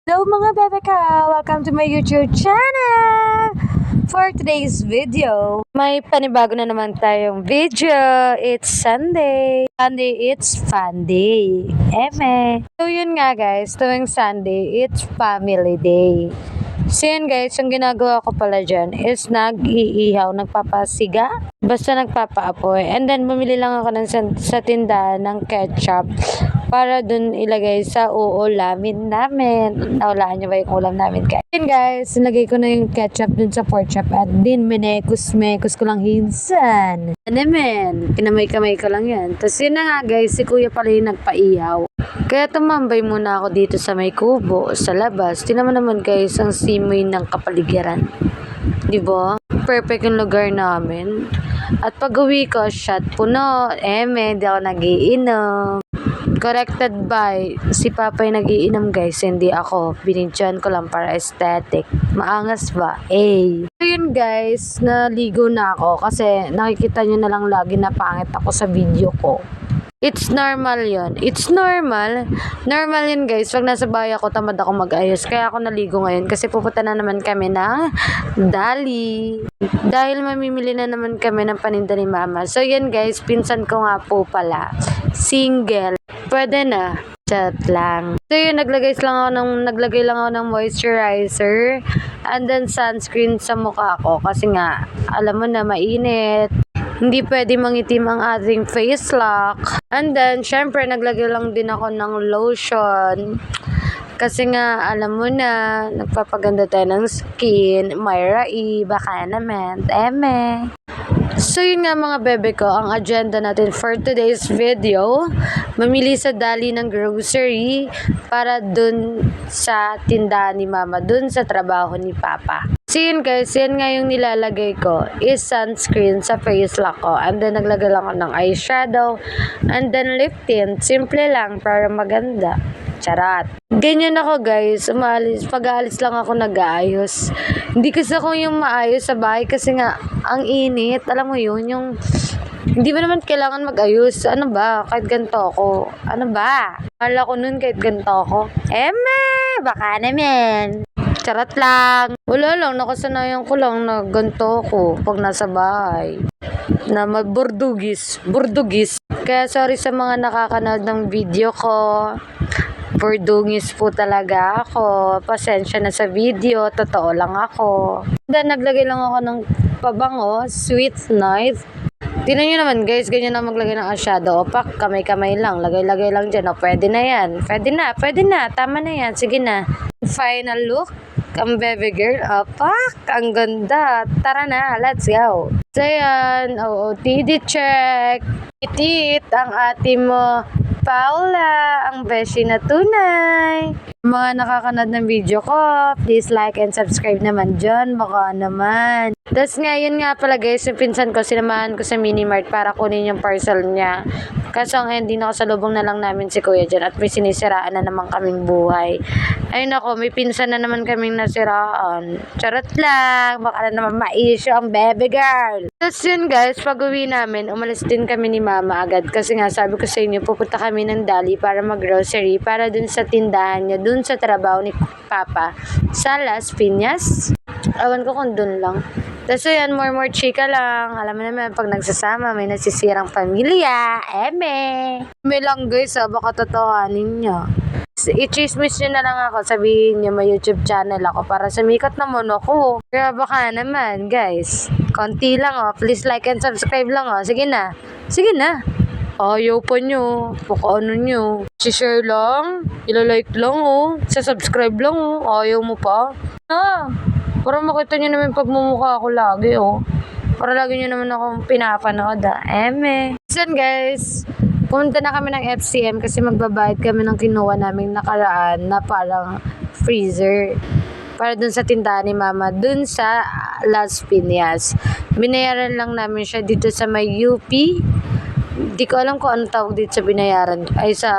Hello mga bebe ka! Welcome to my YouTube channel! For today's video, may panibago na naman tayong video. It's Sunday. Sunday, it's fun day. Eme! So yun nga guys, tuwing Sunday, it's family day. So yun guys, yung ginagawa ko pala dyan is nag-iihaw, nagpapasiga. Basta nagpapaapoy. And then bumili lang ako sa tindahan ng ketchup para dun ilagay sa uulamin namin. Naulaan nyo ba yung ulam namin guys? Yun guys, nilagay ko na yung ketchup dun sa pork chop at din minekos ko lang hinsan. Ano men? Kinamay-kamay ko lang yan. Tapos yun na nga guys, si kuya pala yung nagpaihaw. Kaya tumambay muna ako dito sa may kubo, sa labas. Tingnan mo naman guys, ang simoy ng kapaligiran. Diba? Perfect yung lugar namin. At pag uwi ko, shot puno. Di ako nagiinom. Corrected by, si Papa yung nagiinom guys, hindi ako. Binidyan ko lang para aesthetic. Maangas ba? So yun guys, naligo na ako kasi nakikita nyo na lang lagi na pangit ako sa video ko. It's normal yun. It's normal. Normal yun guys. Pag nasa bahay ako, tamad ako mag-ayos. Kaya ako naligo ngayon kasi pupunta na naman kami ng Dali. Dahil mamimili na naman kami ng paninda ni Mama. So yan guys, pinsan ko nga po pala. Single. Pwede na. Chat lang. So yun, naglagay lang ako ng moisturizer and then sunscreen sa mukha ko kasi nga, alam mo na, mainit. Hindi pwede mangitim ang ating face lock. And then, syempre, naglagay lang din ako ng lotion. Kasi nga, alam mo na, nagpapaganda tayo ng skin. Myra E, baka naman. Eme. So yun nga mga bebe ko, ang agenda natin for today's video, mamili sa Dali ng grocery para dun sa tindahan ni Mama, dun sa trabaho ni Papa. So yun guys, yan nga yung nilalagay ko is sunscreen sa face lock ko. And then naglagay lang ako ng eyeshadow and then lip tint. Simple lang para maganda. Charat. Ganyan ako guys, pag-aalis lang ako nag-aayos. Hindi kasi ako yung maayos sa bahay kasi nga ang init. Alam mo yun, yung hindi mo naman kailangan mag-ayos. Ano ba? Kahit ganito ako. Ano ba? Akala ko nun kahit ganito ako. Baka naman. Charat lang. Wala lang, nakasanayan ko lang na ganito ako pag nasa bahay. Na burdugis. Kaya sorry sa mga nakakanood ng video ko. Burdungis po talaga ako. Pasensya na sa video. Totoo lang ako. Then, naglagay lang ako ng pabango. Sweet Night. Tingnan nyo naman guys. Ganyan na maglagay ng eyeshadow. Opak. Kamay-kamay lang. Lagay-lagay lang dyan. O, pwede na yan. Pwede na. Tama na yan. Sige na. Final look. Ang baby girl. Opak. Ang ganda. Tara na. Let's go. So, yan. OOTD check. Itit ang ate mo. Paula, ang beshi na tunay. Mga nakakanood ng video ko, please like and subscribe naman dyan. Baka naman. Tapos ngayon nga pala guys, yung pinsan ko, sinamahan ko sa Minimart para kunin yung parcel niya. Kaso ang hindi nakasalubong na lang namin si Kuya dyan at may sinisiraan na naman kaming buhay. Ayun ako, may pinsan na naman kaming nasiraan. Charot lang, baka na naman ma-issue ang baby girl. Tapos yun guys, pag uwi namin, umalis din kami ni Mama agad. Kasi nga sabi ko sa inyo, pupunta kami ng Dali para mag-grocery, para dun sa tindahan niya, dun sa trabaho ni Papa, sa Las Piñas. Awan ko kung dun lang. Tapos yan, more chika lang. Alam mo naman, pag nagsasama, may nasisirang pamilya. May lang guys, baka totohanin nyo. I-chismis nyo na lang ako, sabihin nyo may YouTube channel ako para sumikat naman ako. Kaya baka naman, guys. Konti lang please like and subscribe lang Sige na. Ayaw pa nyo. Baka ano nyo. Si-share lang. Ilalike lang Sa-subscribe lang Ayaw mo pa. Para makita nyo naman pagmumukha ako lagi Para lagi nyo naman akong pinapanood Then guys, pumunta na kami ng FCM kasi magbabayad kami ng kinuha naming nakaraan na parang freezer. Para dun sa tindahan ni Mama, dun sa Las Piñas. Binayaran lang namin siya dito sa may UP. Di ko alam kung anong tawag dito sa binayaran. Ay sa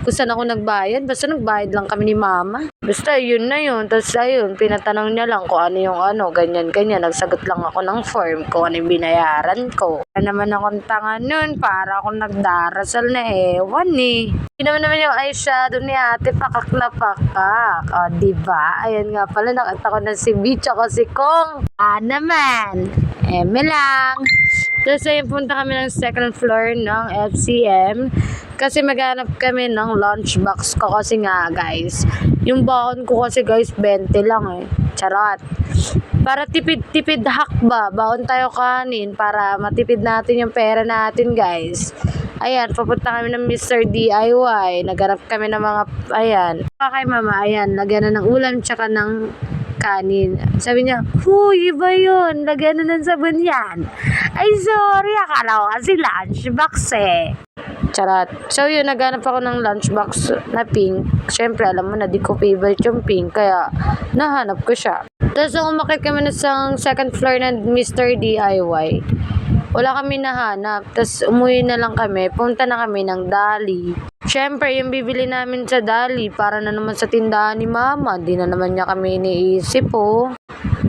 kung saan ako nagbayad. Basta nagbayad lang kami ni mama. Basta yun na yun. Tapos ayun, pinatanong niya lang kung ano yung ano, ganyan-ganyan. Nagsagot lang ako ng form kung ano yung binayaran ko. Kaya naman akong tanga nun, para akong nagdarasal na ewan eh. Hindi naman yung eyeshadow ni ate, pakak na pakak. O, diba? Ayan nga pala, nakita ko na si Beach ako si Kong. Naman. Eme lang. Tapos ayun, punta kami ng second floor ng FCM. Kasi maghanap kami ng lunchbox ko kasi nga guys. Yung baon ko kasi guys, 20 lang eh. Charot. Para tipid-tipid hakba, baon tayo kanin para matipid natin yung pera natin guys. Ayan, papunta kami ng Mr. DIY. Naghanap kami ng mga, ayan. Kay mama, ayan, lagyan na ng ulam tsaka ng kanin. Sabi niya, huy, iba yun. Lagyan na ng sabon yan. Ay, sorry. Akala ko kasi lunchbox eh. Charot. So, yun, naghanap ako ng lunchbox na pink. Siyempre, alam mo na, di ko favorite yung pink. Kaya, nahanap ko siya. Tapos, umakit kami na sa second floor ng Mr. DIY. Wala kami nahanap. Tapos, umuwi na lang kami. Punta na kami ng Dali. Siyempre, yung bibili namin sa Dali, para na naman sa tindahan ni mama. Di na naman niya kami iniisip, oh.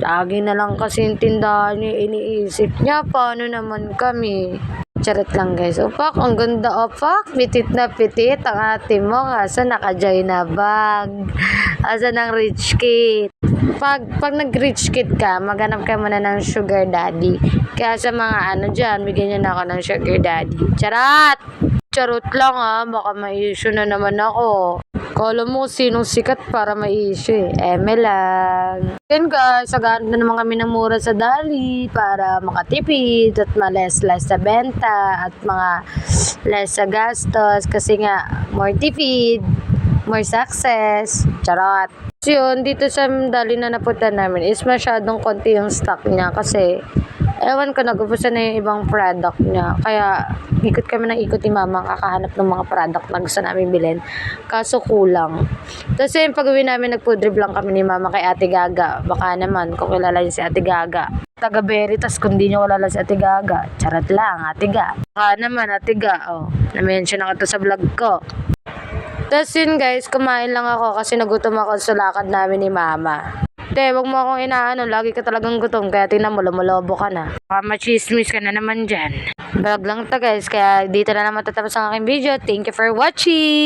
Lagi na lang kasi yung tindahan niya iniisip niya. Paano naman kami? Charot lang guys. Opak, ang ganda opak. Pitit na pitit ang ate mo. Kaso naka-joy na bag. Asa ng rich kid. Pag nag-rich kid ka, maghanap ka muna ng sugar daddy. Kaya sa mga ano dyan, bigyan niyo na ako ng sugar daddy. Charot! Charot lang baka ma-issue na naman ako. Kala mo sinong sikat para ma-issue eh. Eme lang. Then guys, agad na naman kami ng mura sa Dali para makatipid at ma-less sa benta at mga less sa gastos kasi nga more tipid, more success. Charot. So yun, dito sa Dali na napunta namin is masyadong konti yung stock niya kasi ewan ko, nagubusan na yung ibang product niya. Kaya, ikot kami ng ikot ni mama kakahanap ng mga product na gusto namin bilhin. Kaso kulang. Tapos yun, pag-uwi namin, nagpudrib lang kami ni mama kay Ate Gaga. Baka naman, kung kilala niyo si Ate Gaga. Taga Veritas, kung di niyo kilala si Ate Gaga. Charot lang, Ate Ga. Baka naman, Ate Ga. Oh, na-mention ako to sa vlog ko. Tapos yun guys, kumain lang ako kasi nagutom ako sa lakad namin ni mama. Te, wag mo akong inaano, lagi ka talagang gutom, kaya tingnan mo, lumolobo ka na. Baka machismis ka na naman dyan. Vlog lang to guys, kaya dito na naman tatapos ang aking video. Thank you for watching!